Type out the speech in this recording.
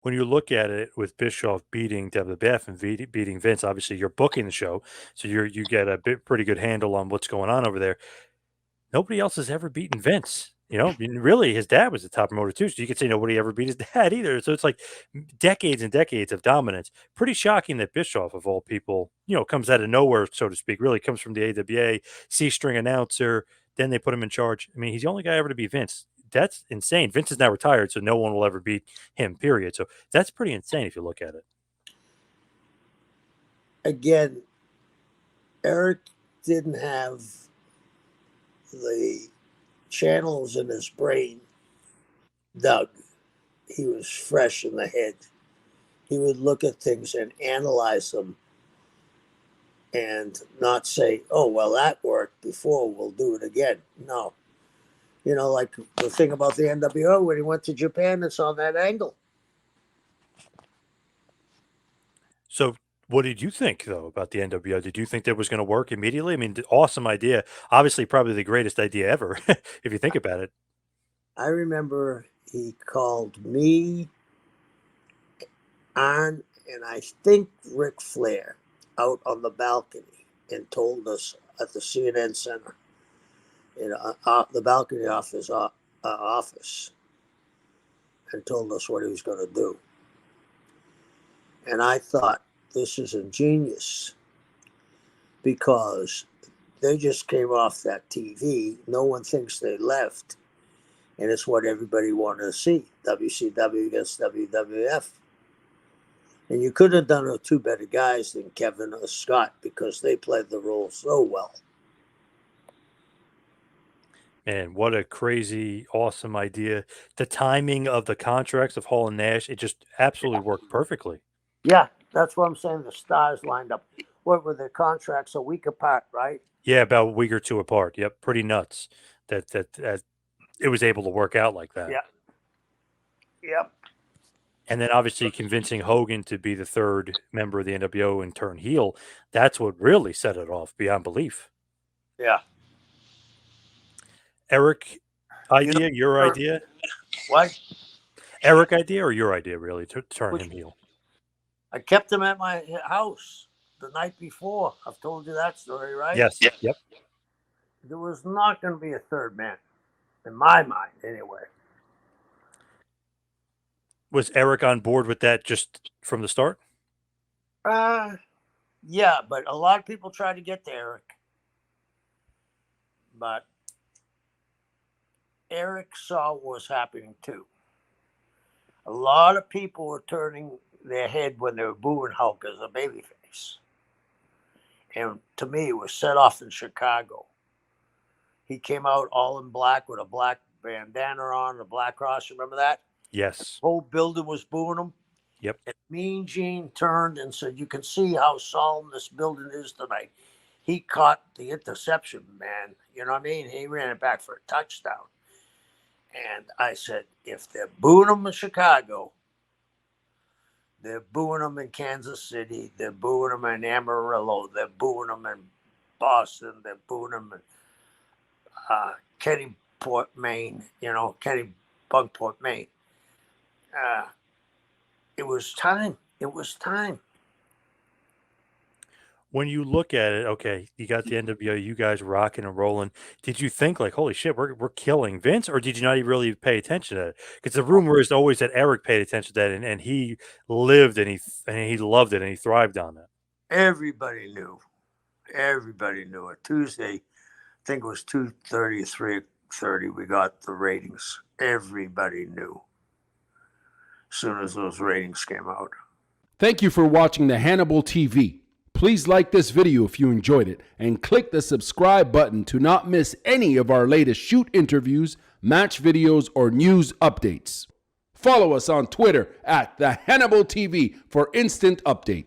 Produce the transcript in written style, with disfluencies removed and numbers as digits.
When you look at it with Bischoff beating WWF and beating Vince, obviously you're booking the show, so you get a pretty good handle on what's going on over there. Nobody else has ever beaten Vince. I mean, really, his dad was the top promoter too, so you could say nobody ever beat his dad either. So it's like decades and decades of dominance. Pretty shocking that Bischoff, of all people, comes out of nowhere, so to speak. Really comes from the AWA, C-string announcer. Then they put him in charge. I mean, he's the only guy ever to beat Vince. That's insane. Vince is now retired, so no one will ever beat him. Period. So that's pretty insane if you look at it. Again, Eric didn't have the channels in his brain dug. He was fresh in the head. He would look at things and analyze them and not say, oh, well, that worked before, we'll do it again. No. Like the thing about the NWO, when he went to Japan, it's on that angle. So what did you think, though, about the NWO? Did you think that was going to work immediately? I mean, awesome idea. Obviously, probably the greatest idea ever, if you think about it. I remember he called me, and I think Ric Flair out on the balcony and told us at the CNN Center, the balcony off his office, and told us what he was going to do. And I thought, this is ingenious, because they just came off that TV. No one thinks they left. And it's what everybody wanted to see, WCW against WWF. And you could have done it with two better guys than Kevin or Scott, because they played the role so well. And what a crazy, awesome idea. The timing of the contracts of Hall and Nash, it just absolutely worked perfectly. Yeah, that's what I'm saying. The stars lined up. What were their contracts? A week apart, right? Yeah, about a week or two apart. Yep, pretty nuts that it was able to work out like that. Yeah. Yep. And then obviously convincing Hogan to be the third member of the NWO and turn heel, that's what really set it off beyond belief. Yeah. Eric idea, your idea? What? Eric idea or your idea, really, to turn him heel? I kept him at my house the night before. I've told you that story, right? Yes. Yep. There was not going to be a third man, in my mind, anyway. Was Eric on board with that just from the start? Yeah, but a lot of people tried to get to Eric. But Eric saw what was happening too. A lot of people were turning their head when they were booing Hulk as a babyface. And to me, it was set off in Chicago. He came out all in black with a black bandana on, a black cross. Remember that? Yes. The whole building was booing him. Yep. And Mean Gene turned and said, you can see how solemn this building is tonight. He caught the interception, man. You know what I mean? He ran it back for a touchdown. And I said, if they're booing him in Chicago, they're booing him in Kansas City, they're booing him in Amarillo, they're booing him in Boston, they're booing him in Kennyport, Maine, Kennebunkport, Maine. It was time. It was time. When you look at it, okay, you got the NWO, you guys rocking and rolling. Did you think like, holy shit, we're killing Vince, or did you not even really pay attention to it? Because the rumor is always that Eric paid attention to that, and he lived and he loved it and he thrived on it. Everybody knew. Everybody knew it. Tuesday, I think it was 2:30, 3:30. We got the ratings. Everybody knew. As soon as those ratings came out. Thank you for watching the Hannibal TV. Please like this video if you enjoyed it and click the subscribe button to not miss any of our latest shoot interviews, match videos, or news updates. Follow us on Twitter at the Hannibal TV for instant updates.